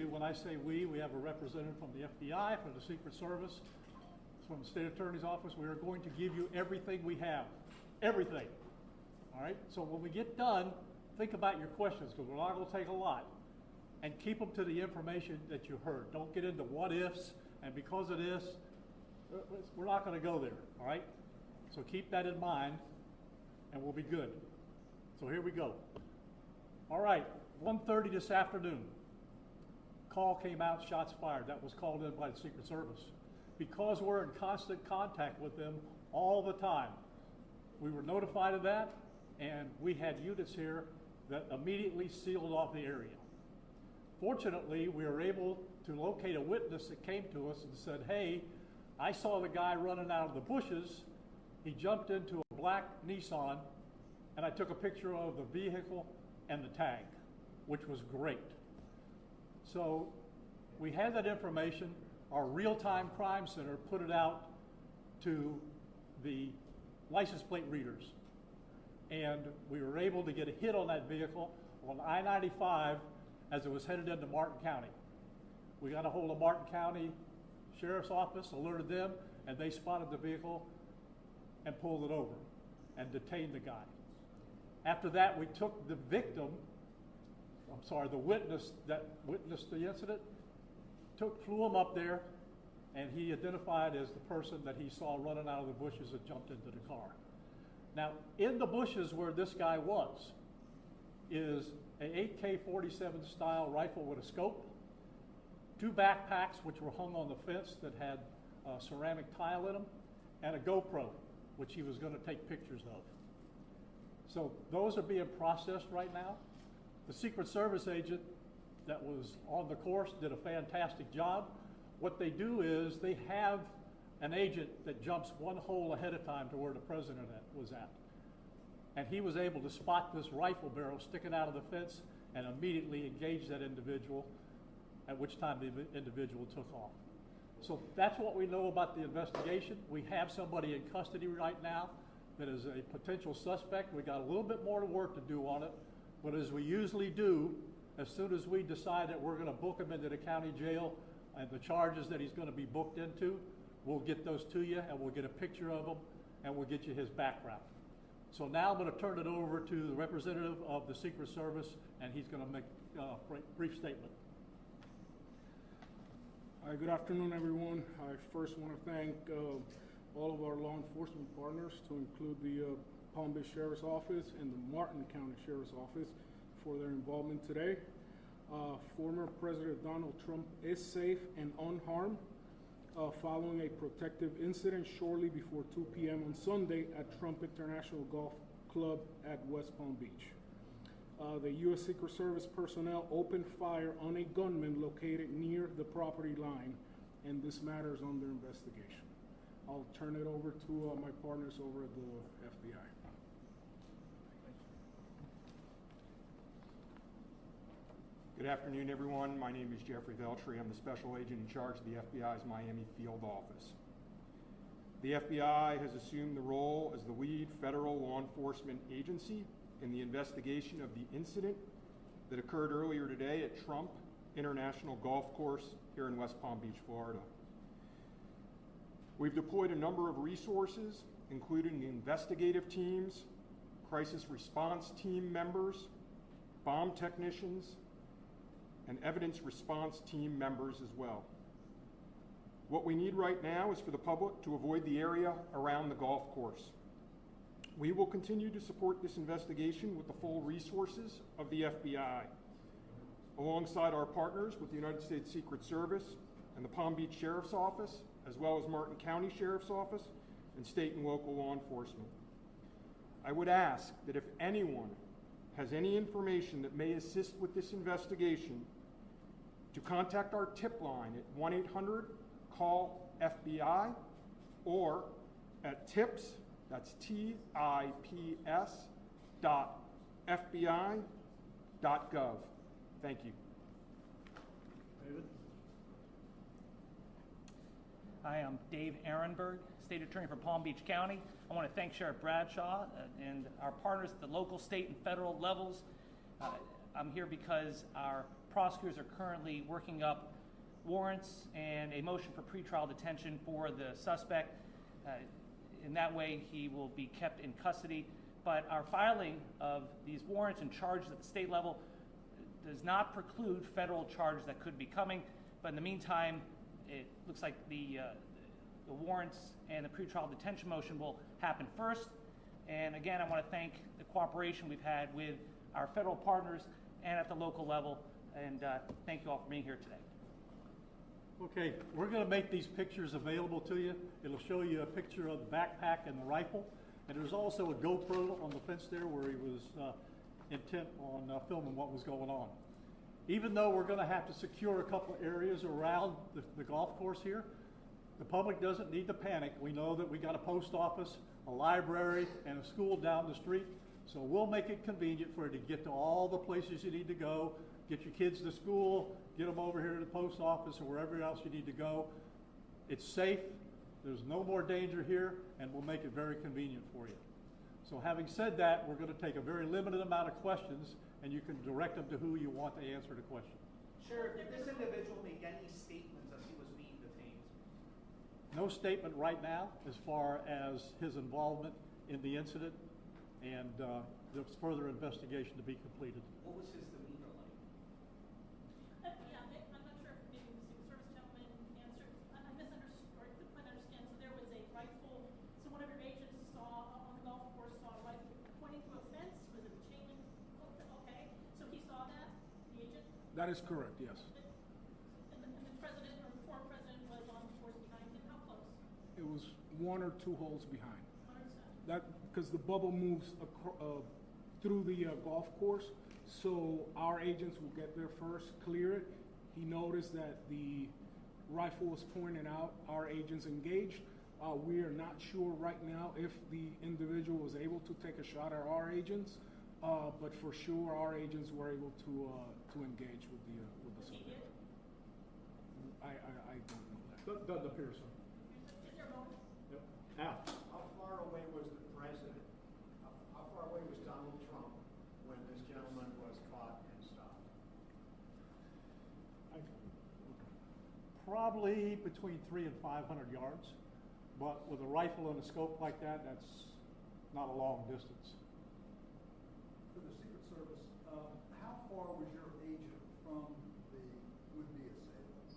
When I say we have a representative from the FBI, from the Secret Service, from the State Attorney's Office. We are going to give you everything we have. Everything. All right? So when we get done, think about your questions, because we're not going to take a lot. And keep them to the information that you heard. Don't get into what ifs, and because of this, we're not going to go there. All right? So keep that in mind, and we'll be good. So here we go. All right, 1:30 this afternoon. Call came out, shots fired. That was called in by the Secret Service. Because we're in constant contact with them all the time, we were notified of that, and we had units here that immediately sealed off the area. Fortunately, we were able to locate a witness that came to us and said, hey, I saw the guy running out of the bushes. He jumped into a black Nissan, and I took a picture of the vehicle and the tag, which was great. So we had that information. Our real-time crime center put it out to the license plate readers. And we were able to get a hit on that vehicle on I-95 as it was headed into Martin County. We got a hold of Martin County Sheriff's Office, alerted them, and they spotted the vehicle and pulled it over and detained the guy. After that, we took the the witness that witnessed the incident, flew him up there, and he identified as the person that he saw running out of the bushes and jumped into the car. Now, in the bushes where this guy was is an AK-47 style rifle with a scope, 2 backpacks which were hung on the fence that had ceramic tile in them, and a GoPro, which he was going to take pictures of. So those are being processed right now. The Secret Service agent that was on the course did a fantastic job. What they do is they have an agent that jumps one hole ahead of time to where the president was at. And he was able to spot this rifle barrel sticking out of the fence and immediately engage that individual, at which time the individual took off. So that's what we know about the investigation. We have somebody in custody right now that is a potential suspect. We got a little bit more work to do on it, but as we usually do, as soon as we decide that we're going to book him into the county jail and the charges that he's going to be booked into, we'll get those to you and we'll get a picture of him and we'll get you his background. So now I'm going to turn it over to the representative of the Secret Service, and he's going to make a brief statement. Hi, good afternoon, everyone. I first want to thank all of our law enforcement partners, to include the Palm Beach Sheriff's Office and the Martin County Sheriff's Office, for their involvement today. Former President Donald Trump is safe and unharmed following a protective incident shortly before 2 p.m. on Sunday at Trump International Golf Club at West Palm Beach. The U.S. Secret Service personnel opened fire on a gunman located near the property line, and this matter is under investigation. I'll turn it over to my partners over at the FBI. Good afternoon, everyone. My name is Jeffrey Veltri. I'm the special agent in charge of the FBI's Miami field office. The FBI has assumed the role as the lead federal law enforcement agency in the investigation of the incident that occurred earlier today at Trump International Golf Course here in West Palm Beach, Florida. We've deployed a number of resources, including investigative teams, crisis response team members, bomb technicians, and evidence response team members as well. What we need right now is for the public to avoid the area around the golf course. We will continue to support this investigation with the full resources of the FBI, alongside our partners with the United States Secret Service and the Palm Beach Sheriff's Office, as well as Martin County Sheriff's Office and state and local law enforcement. I would ask that if anyone has any information that may assist with this investigation, to contact our tip line at 1-800-CALL-FBI or at tips, that's TIPS, .FBI.gov. Thank you. David? Hi, I'm Dave Ehrenberg, State Attorney for Palm Beach County. I want to thank Sheriff Bradshaw and our partners at the local, state, and federal levels. I'm here because our prosecutors are currently working up warrants and a motion for pretrial detention for the suspect. In that way, he will be kept in custody. But our filing of these warrants and charges at the state level does not preclude federal charges that could be coming. But in the meantime, it looks like the warrants and the pretrial detention motion will happen first. And again, I want to thank the cooperation we've had with our federal partners and at the local level. And thank you all for being here today. Okay, we're going to make these pictures available to you. It'll show you a picture of the backpack and the rifle. And there's also a GoPro on the fence there where he was intent on filming what was going on. Even though we're going to have to secure a couple areas around the golf course here, the public doesn't need to panic. We know that we got a post office, a library, and a school down the street. So we'll make it convenient for you to get to all the places you need to go, get your kids to school, get them over here to the post office or wherever else you need to go. It's safe. There's no more danger here, and we'll make it very convenient for you. So having said that, we're going to take a very limited amount of questions, and you can direct them to who you want to answer the question. Sheriff, did this individual make any statements as he was being detained? No statement right now as far as his involvement in the incident, and there's further investigation to be completed. What was his demeanor like? Yeah, I'm not sure if maybe the Secret Service gentleman answered. I misunderstood, or I couldn't quite understand. So there was a rifle. So one of your agents saw on the golf course saw a rifle pointing to a fence. Was it a chain link? Okay, so he saw that, the agent. That is correct, yes. And the president or the former president was on the course behind him. How close? It was 1 or 2 holes behind. 1 or 2? That because the bubble moves through the golf course, so our agents will get there first, clear it. He noticed that the rifle was pointed out. Our agents engaged. We are not sure right now if the individual was able to take a shot at our agents, but for sure our agents were able to engage with the subject. I don't know that. Doesn't appear so. Is there a moment? Yep. Al. How far away was the president? How far away was Donald Trump when this gentleman was caught and stopped? Probably between 300 and 500 yards, but with a rifle and a scope like that, that's not a long distance. For the Secret Service, how far was your agent from the would-be assailant?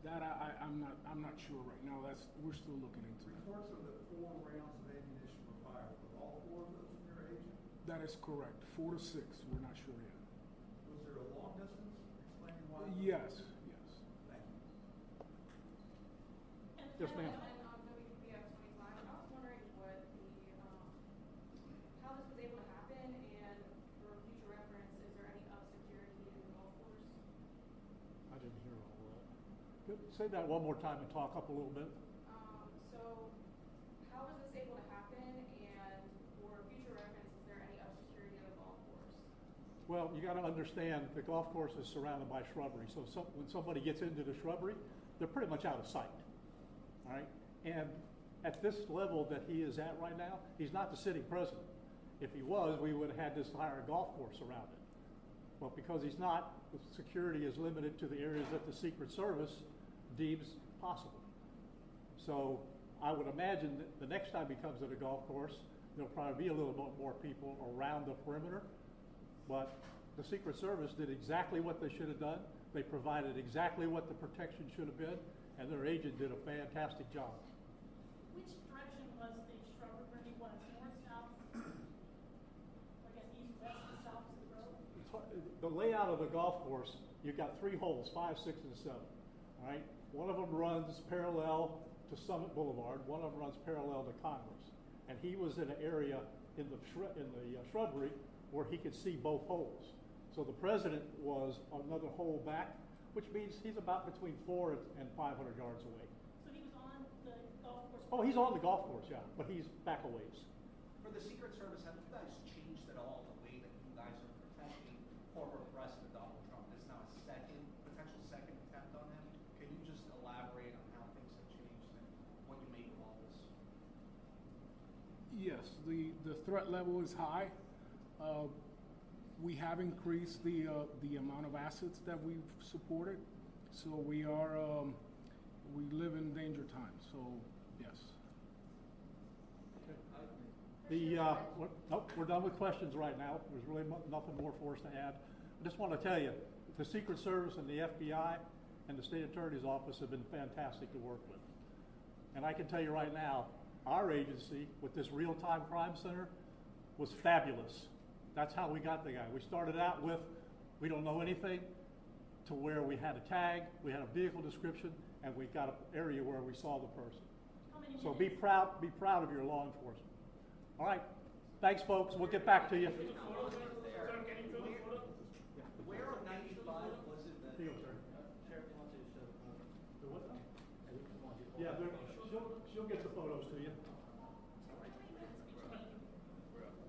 That I'm not sure right now. We're still looking into it. Reports are that 4 rounds of ammunition were fired. Were all 4 of those from your agent? That is correct. 4 to 6. We're not sure yet. Was there a long distance? Explaining why? Yes. Thank you. Yes, ma'am. WPF 25. I was wondering what how this was able to happen, and for future reference, is there any up security in the golf course? I didn't hear all that. Good. Say that one more time and talk up a little bit. So how was this able to happen, and for future reference, is there any up security in the golf course? Well, you got to understand the golf course is surrounded by shrubbery. So when somebody gets into the shrubbery, they're pretty much out of sight. All right? And at this level that he is at right now, he's not the sitting president. If he was, we would have had this entire golf course around it. But because he's not, the security is limited to the areas that the Secret Service deems possible. So I would imagine that the next time he comes to the golf course, there'll probably be a little bit more people around the perimeter. But the Secret Service did exactly what they should have done. They provided exactly what the protection should have been, and their agent did a fantastic job. Which direction was the shrubbery where he was? North, south? I guess east, west, and south to the road? The layout of the golf course, you've got 3 holes, 5, 6, and 7. All right? One of them runs parallel to Summit Boulevard. One of them runs parallel to Congress. And he was in an area in the shrubbery where he could see both holes. So the president was another hole back, which means he's about between 400 and 500 yards away. So he was on the golf course? Oh, he's on the golf course, yeah, but he's back a ways. For the Secret Service, have you guys changed at all the way that you guys are protecting former President Donald Trump? There's now a potential second attempt on him. Can you just elaborate on how things have changed and what you make of all this? Yes, the threat level is high. We have increased the amount of assets that we've supported, so we live in danger times, so yes. Nope, we're done with questions right now. There's really nothing more for us to add. I just want to tell you, the Secret Service and the FBI and the State Attorney's Office have been fantastic to work with. And I can tell you right now, our agency with this real-time crime center was fabulous. That's how we got the guy. We started out with, we don't know anything, to where we had a tag, we had a vehicle description, and we got an area where we saw the person. How many So minutes? be proud of your law enforcement. All right, thanks folks, we'll get back to you.